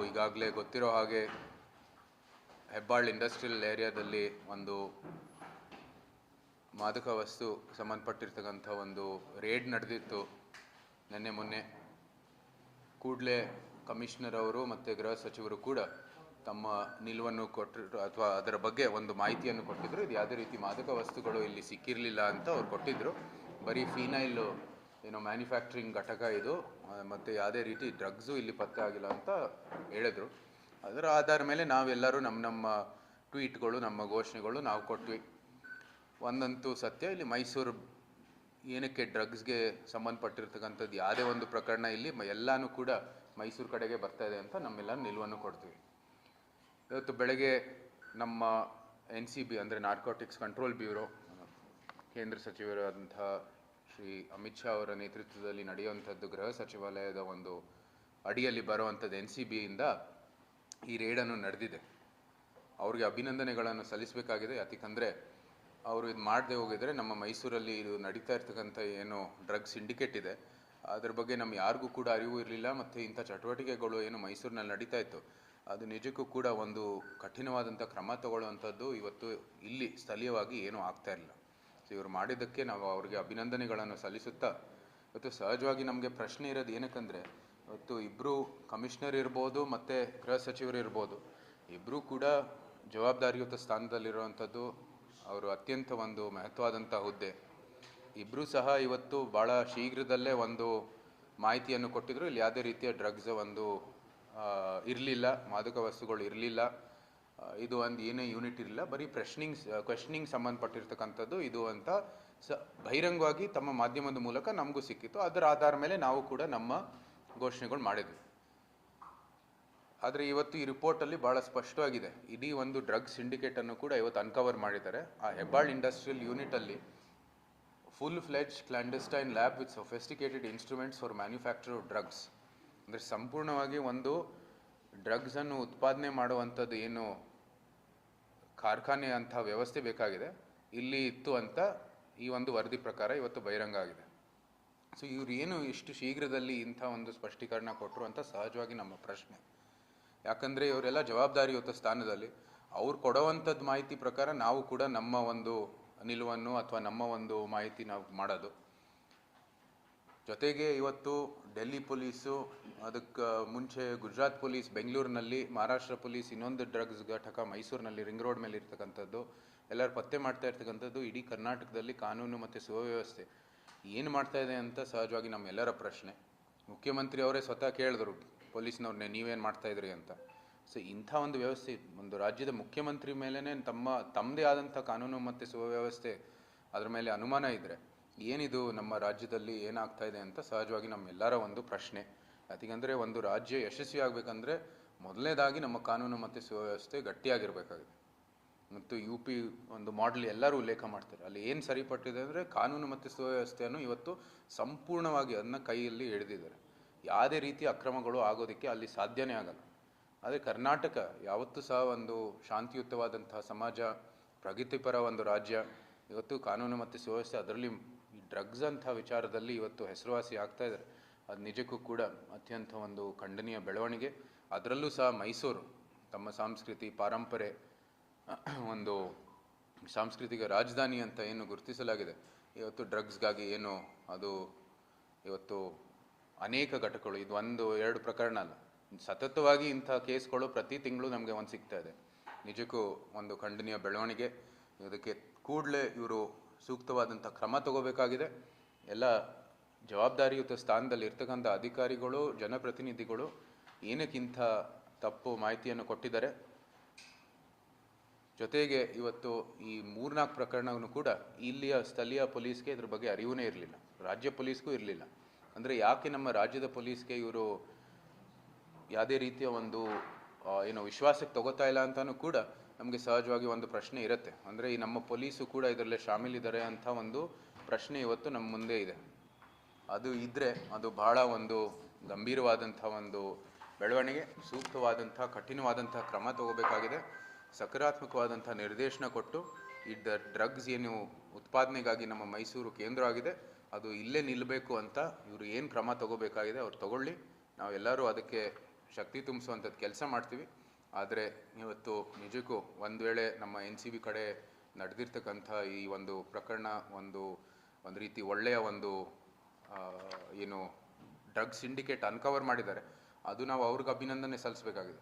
ಈಗಾಗಲೇ ಗೊತ್ತಿರೋ ಹಾಗೆ ಹೆಬ್ಬಾಳ್ ಇಂಡಸ್ಟ್ರಿಯಲ್ ಏರಿಯಾದಲ್ಲಿ ಒಂದು ಮಾದಕ ವಸ್ತು ಸಂಬಂಧಪಟ್ಟಿರ್ತಕ್ಕಂಥ ಒಂದು ರೇಡ್ ನಡೆದಿತ್ತು ನಿನ್ನೆ ಮೊನ್ನೆ. ಕೂಡಲೇ ಕಮಿಷನರ್ ಅವರು ಮತ್ತು ಗೃಹ ಸಚಿವರು ಕೂಡ ತಮ್ಮ ನಿಲುವನ್ನು ಕೊಟ್ಟರು ಅಥವಾ ಅದರ ಬಗ್ಗೆ ಒಂದು ಮಾಹಿತಿಯನ್ನು ಕೊಟ್ಟಿದ್ದರು. ಇದು ಯಾವುದೇ ರೀತಿ ಮಾದಕ ವಸ್ತುಗಳು ಇಲ್ಲಿ ಸಿಕ್ಕಿರಲಿಲ್ಲ ಅಂತ ಅವ್ರು ಕೊಟ್ಟಿದ್ದರು. ಬರೀ ಫಿನೈಲ್ ಏನೋ ಮ್ಯಾನುಫ್ಯಾಕ್ಚರಿಂಗ್ ಘಟಕ ಇದು, ಮತ್ತು ಯಾವುದೇ ರೀತಿ ಡ್ರಗ್ಸು ಇಲ್ಲಿ ಪತ್ತೆ ಆಗಿಲ್ಲ ಅಂತ ಹೇಳಿದ್ರು. ಅದರ ಆಧಾರ ಮೇಲೆ ನಾವೆಲ್ಲರೂ ನಮ್ಮ ಟ್ವೀಟ್ಗಳು, ನಮ್ಮ ಘೋಷಣೆಗಳು ನಾವು ಕೊಟ್ವಿ. ಒಂದಂತೂ ಸತ್ಯ, ಇಲ್ಲಿ ಮೈಸೂರು ಏನಕ್ಕೆ ಡ್ರಗ್ಸ್ಗೆ ಸಂಬಂಧಪಟ್ಟಿರ್ತಕ್ಕಂಥದ್ದು ಯಾವುದೇ ಒಂದು ಪ್ರಕರಣ ಇಲ್ಲಿ ಎಲ್ಲನೂ ಕೂಡ ಮೈಸೂರು ಕಡೆಗೆ ಬರ್ತಾ ಇದೆ ಅಂತ ನಮ್ಮೆಲ್ಲ ನಿಲುವನ್ನು ಕೊಡ್ತೀವಿ. ಇವತ್ತು ಬೆಳಗ್ಗೆ ನಮ್ಮ NCB ಅಂದರೆ ನಾರ್ಕೋಟಿಕ್ಸ್ ಕಂಟ್ರೋಲ್ ಬ್ಯೂರೋ, ಕೇಂದ್ರ ಸಚಿವರಾದಂಥ ಶ್ರೀ ಅಮಿತ್ ಶಾ ಅವರ ನೇತೃತ್ವದಲ್ಲಿ ನಡೆಯುವಂಥದ್ದು ಗೃಹ ಸಚಿವಾಲಯದ ಒಂದು ಅಡಿಯಲ್ಲಿ ಬರುವಂಥದ್ದು NCBಯಿಂದ ಈ ರೇಡನ್ನು ನಡೆದಿದೆ. ಅವ್ರಿಗೆ ಅಭಿನಂದನೆಗಳನ್ನು ಸಲ್ಲಿಸಬೇಕಾಗಿದೆ. ಯಾಕಂದರೆ ಅವರು ಇದು ಮಾಡದೆ ಹೋಗಿದರೆ ನಮ್ಮ ಮೈಸೂರಲ್ಲಿ ಇದು ನಡೀತಾ ಇರ್ತಕ್ಕಂಥ ಏನು ಡ್ರಗ್ಸ್ ಸಿಂಡಿಕೇಟ್ ಇದೆ ಅದ್ರ ಬಗ್ಗೆ ನಮ್ಮ ಯಾರಿಗೂ ಕೂಡ ಅರಿವು ಇರಲಿಲ್ಲ. ಮತ್ತು ಇಂಥ ಚಟುವಟಿಕೆಗಳು ಏನು ಮೈಸೂರಿನಲ್ಲಿ ನಡೀತಾ ಇತ್ತು ಅದು ನಿಜಕ್ಕೂ ಕೂಡ ಒಂದು ಕಠಿಣವಾದಂಥ ಕ್ರಮ ತಗೊಳ್ಳುವಂಥದ್ದು ಇವತ್ತು ಇಲ್ಲಿ ಸ್ಥಳೀಯವಾಗಿ ಏನೂ ಆಗ್ತಾ ಇಲ್ಲ. ಸೊ ಇವರು ಮಾಡಿದ್ದಕ್ಕೆ ನಾವು ಅವರಿಗೆ ಅಭಿನಂದನೆಗಳನ್ನು ಸಲ್ಲಿಸುತ್ತಾ, ಇವತ್ತು ಸಹಜವಾಗಿ ನಮಗೆ ಪ್ರಶ್ನೆ ಇರೋದು ಏನಕ್ಕಂದರೆ, ಇವತ್ತು ಇಬ್ಬರು ಕಮಿಷನರ್ ಇರ್ಬೋದು ಮತ್ತು ಗೃಹ ಸಚಿವರು ಇರ್ಬೋದು, ಇಬ್ಬರೂ ಕೂಡ ಜವಾಬ್ದಾರಿಯುತ ಸ್ಥಾನದಲ್ಲಿರುವಂಥದ್ದು. ಅವರು ಅತ್ಯಂತ ಒಂದು ಮಹತ್ವವಾದಂಥ ಹುದ್ದೆ. ಇಬ್ಬರೂ ಸಹ ಇವತ್ತು ಭಾಳ ಶೀಘ್ರದಲ್ಲೇ ಒಂದು ಮಾಹಿತಿಯನ್ನು ಕೊಟ್ಟಿದ್ದರು. ಇಲ್ಲಿ ಯಾವುದೇ ರೀತಿಯ ಡ್ರಗ್ಸ್ ಒಂದು ಇರಲಿಲ್ಲ, ಮಾದಕ ವಸ್ತುಗಳು ಇರಲಿಲ್ಲ, ಇದು ಒಂದು ಏನೇ ಯೂನಿಟ್ ಇರಲಿಲ್ಲ, ಬರೀ ಕ್ವೆಶ್ಚನಿಂಗ್ ಸಂಬಂಧಪಟ್ಟಿರ್ತಕ್ಕಂಥದ್ದು ಇದು ಅಂತ ಬಹಿರಂಗವಾಗಿ ತಮ್ಮ ಮಾಧ್ಯಮದ ಮೂಲಕ ನಮಗೂ ಸಿಕ್ಕಿತ್ತು. ಅದರ ಆಧಾರ ಮೇಲೆ ನಾವು ಕೂಡ ನಮ್ಮ ಘೋಷಣೆಗಳು ಮಾಡಿದ್ವಿ. ಆದರೆ ಇವತ್ತು ಈ ರಿಪೋರ್ಟಲ್ಲಿ ಭಾಳ ಸ್ಪಷ್ಟವಾಗಿದೆ, ಇಡೀ ಒಂದು ಡ್ರಗ್ ಸಿಂಡಿಕೇಟನ್ನು ಕೂಡ ಇವತ್ತು ಅನ್ಕವರ್ ಮಾಡಿದ್ದಾರೆ. ಆ ಹೆಬ್ಬಾಳ್ ಇಂಡಸ್ಟ್ರಿಯಲ್ ಯೂನಿಟಲ್ಲಿ full fledged clandestine lab with sophisticated instruments for manufacture of drugs, ಅಂದರೆ ಸಂಪೂರ್ಣವಾಗಿ ಒಂದು ಡ್ರಗ್ಸನ್ನು ಉತ್ಪಾದನೆ ಮಾಡುವಂಥದ್ದು ಏನು ಕಾರ್ಖಾನೆ ಅಂಥ ವ್ಯವಸ್ಥೆ ಬೇಕಾಗಿದೆ ಇಲ್ಲಿ ಇತ್ತು ಅಂತ ಈ ಒಂದು ವರದಿ ಪ್ರಕಾರ ಇವತ್ತು ಬಹಿರಂಗ ಆಗಿದೆ. ಸೊ ಇವರು ಏನು ಇಷ್ಟು ಶೀಘ್ರದಲ್ಲಿ ಇಂಥ ಒಂದು ಸ್ಪಷ್ಟೀಕರಣ ಕೊಟ್ಟರು ಅಂತ ಸಹಜವಾಗಿ ನಮ್ಮ ಪ್ರಶ್ನೆ. ಯಾಕಂದರೆ ಇವರೆಲ್ಲ ಜವಾಬ್ದಾರಿಯುತ ಸ್ಥಾನದಲ್ಲಿ, ಅವ್ರು ಕೊಡುವಂಥದ್ದು ಮಾಹಿತಿ ಪ್ರಕಾರ ನಾವು ಕೂಡ ನಮ್ಮ ಒಂದು ನಿಲುವನ್ನು ಅಥವಾ ನಮ್ಮ ಒಂದು ಮಾಹಿತಿ ನಾವು ಮಾಡೋದು. ಜೊತೆಗೆ ಇವತ್ತು ಡೆಲ್ಲಿ ಪೊಲೀಸು, ಅದಕ್ಕೆ ಮುಂಚೆ ಗುಜರಾತ್ ಪೊಲೀಸ್ ಬೆಂಗಳೂರಿನಲ್ಲಿ, ಮಹಾರಾಷ್ಟ್ರ ಪೊಲೀಸ್ ಇನ್ನೊಂದು ಡ್ರಗ್ಸ್ ಘಟಕ ಮೈಸೂರಿನಲ್ಲಿ ರಿಂಗ್ ರೋಡ್ ಮೇಲೆ ಇರ್ತಕ್ಕಂಥದ್ದು, ಎಲ್ಲರೂ ಪತ್ತೆ ಮಾಡ್ತಾ ಇರ್ತಕ್ಕಂಥದ್ದು. ಇಡೀ ಕರ್ನಾಟಕದಲ್ಲಿ ಕಾನೂನು ಮತ್ತು ಸುವ್ಯವಸ್ಥೆ ಏನು ಮಾಡ್ತಾ ಇದೆ ಅಂತ ಸಹಜವಾಗಿ ನಮ್ಮೆಲ್ಲರ ಪ್ರಶ್ನೆ. ಮುಖ್ಯಮಂತ್ರಿ ಅವರೇ ಸ್ವತಃ ಕೇಳಿದ್ರು ಪೊಲೀಸ್ನವ್ರನ್ನೇ, ನೀವೇನು ಮಾಡ್ತಾಯಿದ್ರಿ ಅಂತ. ಸೊ ಇಂಥ ಒಂದು ವ್ಯವಸ್ಥೆ, ಒಂದು ರಾಜ್ಯದ ಮುಖ್ಯಮಂತ್ರಿ ಮೇಲೇ ತಮ್ಮದೇ ಆದಂಥ ಕಾನೂನು ಮತ್ತು ಸುವ್ಯವಸ್ಥೆ ಅದರ ಮೇಲೆ ಅನುಮಾನ ಇದ್ದರೆ ಏನಿದು ನಮ್ಮ ರಾಜ್ಯದಲ್ಲಿ ಏನಾಗ್ತಾ ಇದೆ ಅಂತ ಸಹಜವಾಗಿ ನಮ್ಮೆಲ್ಲರ ಒಂದು ಪ್ರಶ್ನೆ. ಯಾಕಂದರೆ ಒಂದು ರಾಜ್ಯ ಯಶಸ್ವಿ ಆಗಬೇಕಂದ್ರೆ ಮೊದಲನೇದಾಗಿ ನಮ್ಮ ಕಾನೂನು ಮತ್ತು ಸುವ್ಯವಸ್ಥೆ ಗಟ್ಟಿಯಾಗಿರಬೇಕಾಗಿದೆ. ಮತ್ತು UP ಒಂದು ಮಾಡೆಲ್ ಎಲ್ಲರೂ ಉಲ್ಲೇಖ ಮಾಡ್ತಾರೆ. ಅಲ್ಲಿ ಏನು ಸರಿಪಟ್ಟಿದೆ ಅಂದರೆ ಕಾನೂನು ಮತ್ತು ಸುವ್ಯವಸ್ಥೆಯನ್ನು ಇವತ್ತು ಸಂಪೂರ್ಣವಾಗಿ ಅದನ್ನ ಕೈಯಲ್ಲಿ ಹಿಡಿದಿದ್ದಾರೆ. ಯಾವುದೇ ರೀತಿಯ ಅಕ್ರಮಗಳು ಆಗೋದಕ್ಕೆ ಅಲ್ಲಿ ಸಾಧ್ಯನೇ ಆಗಲ್ಲ. ಆದರೆ ಕರ್ನಾಟಕ ಯಾವತ್ತೂ ಸಹ ಒಂದು ಶಾಂತಿಯುತವಾದಂತಹ ಸಮಾಜ, ಪ್ರಗತಿಪರ ಒಂದು ರಾಜ್ಯ. ಇವತ್ತು ಕಾನೂನು ಮತ್ತು ಸುವ್ಯವಸ್ಥೆ, ಅದರಲ್ಲಿ ಈ ಡ್ರಗ್ಸ್ ಅಂಥ ವಿಚಾರದಲ್ಲಿ ಇವತ್ತು ಹೆಸರುವಾಸಿ ಆಗ್ತಾ ಇದ್ದಾರೆ. ಅದು ನಿಜಕ್ಕೂ ಕೂಡ ಅತ್ಯಂತ ಒಂದು ಖಂಡನೀಯ ಬೆಳವಣಿಗೆ. ಅದರಲ್ಲೂ ಸಹ ಮೈಸೂರು ತಮ್ಮ ಸಂಸ್ಕೃತಿ ಪಾರಂಪರೆ, ಒಂದು ಸಾಂಸ್ಕೃತಿಕ ರಾಜಧಾನಿ ಅಂತ ಏನು ಗುರುತಿಸಲಾಗಿದೆ, ಇವತ್ತು ಡ್ರಗ್ಸ್ಗಾಗಿ ಏನು ಅದು ಇವತ್ತು ಅನೇಕ ಘಟಕಗಳು, ಇದು 1-2 ಪ್ರಕರಣ ಅಲ್ಲ, ಸತತವಾಗಿ ಇಂಥ ಕೇಸ್ಗಳು ಪ್ರತಿ ತಿಂಗಳು ನಮಗೆ ಒಂದು ಸಿಗ್ತಾ ಇದೆ. ನಿಜಕ್ಕೂ ಒಂದು ಖಂಡನೀಯ ಬೆಳವಣಿಗೆ. ಇದಕ್ಕೆ ಕೂಡಲೇ ಇವರು ಸೂಕ್ತವಾದಂಥ ಕ್ರಮ ತಗೋಬೇಕಾಗಿದೆ. ಎಲ್ಲ ಜವಾಬ್ದಾರಿಯುತ ಸ್ಥಾನದಲ್ಲಿ ಇರ್ತಕ್ಕಂಥ ಅಧಿಕಾರಿಗಳು, ಜನಪ್ರತಿನಿಧಿಗಳು ಏನಕ್ಕಿಂತ ತಪ್ಪು ಮಾಹಿತಿಯನ್ನು ಕೊಟ್ಟಿದ್ದಾರೆ. ಜೊತೆಗೆ ಇವತ್ತು ಈ 3-4 ಪ್ರಕರಣವನ್ನು ಕೂಡ ಇಲ್ಲಿಯ ಸ್ಥಳೀಯ ಪೊಲೀಸ್ಗೆ ಇದ್ರ ಬಗ್ಗೆ ಅರಿವುನೇ ಇರಲಿಲ್ಲ, ರಾಜ್ಯ ಪೊಲೀಸ್ಗೂ ಇರಲಿಲ್ಲ. ಅಂದರೆ ಯಾಕೆ ನಮ್ಮ ರಾಜ್ಯದ ಪೊಲೀಸ್ಗೆ ಇವರು ಯಾವುದೇ ರೀತಿಯ ಒಂದು ಏನು ವಿಶ್ವಾಸಕ್ಕೆ ತಗೋತಾ ಇಲ್ಲ ಅಂತಲೂ ಕೂಡ ನಮಗೆ ಸಹಜವಾಗಿ ಒಂದು ಪ್ರಶ್ನೆ ಇರುತ್ತೆ. ಅಂದರೆ ಈ ನಮ್ಮ ಪೊಲೀಸು ಕೂಡ ಇದರಲ್ಲೇ ಶಾಮೀಲಿದ್ದಾರೆ ಅಂಥ ಒಂದು ಪ್ರಶ್ನೆ ಇವತ್ತು ನಮ್ಮ ಮುಂದೆ ಇದೆ. ಅದು ಇದ್ದರೆ ಅದು ಬಹಳ ಒಂದು ಗಂಭೀರವಾದಂಥ ಒಂದು ಬೆಳವಣಿಗೆ. ಸೂಕ್ತವಾದಂಥ ಕಠಿಣವಾದಂಥ ಕ್ರಮ ತಗೋಬೇಕಾಗಿದೆ. ಸಕಾರಾತ್ಮಕವಾದಂಥ ನಿರ್ದೇಶನ ಕೊಟ್ಟು ಈ ಡ್ರಗ್ಸ್ ಏನು ಉತ್ಪಾದನೆಗಾಗಿ ನಮ್ಮ ಮೈಸೂರು ಕೇಂದ್ರ ಆಗಿದೆ ಅದು ಇಲ್ಲೇ ನಿಲ್ಲಬೇಕು ಅಂತ ಇವರು ಏನು ಕ್ರಮ ತಗೋಬೇಕಾಗಿದೆ ಅವ್ರು ತಗೊಳ್ಳಿ. ನಾವೆಲ್ಲರೂ ಅದಕ್ಕೆ ಶಕ್ತಿ ತುಂಬಿಸುವಂಥದ್ದು ಕೆಲಸ ಮಾಡ್ತೀವಿ. ಆದರೆ ಇವತ್ತು ನಿಜಕ್ಕೂ ಒಂದು ವೇಳೆ ನಮ್ಮ NCB ಕಡೆ ನಡೆದಿರ್ತಕ್ಕಂಥ ಈ ಒಂದು ಪ್ರಕರಣ ಒಂದು ರೀತಿ ಒಳ್ಳೆಯ ಒಂದು ಏನು ಡ್ರಗ್ ಸಿಂಡಿಕೇಟ್ ಅನ್ಕವರ್ ಮಾಡಿದ್ದಾರೆ, ಅದು ನಾವು ಅವ್ರಿಗೆ ಅಭಿನಂದನೆ ಸಲ್ಲಿಸಬೇಕಾಗಿದೆ.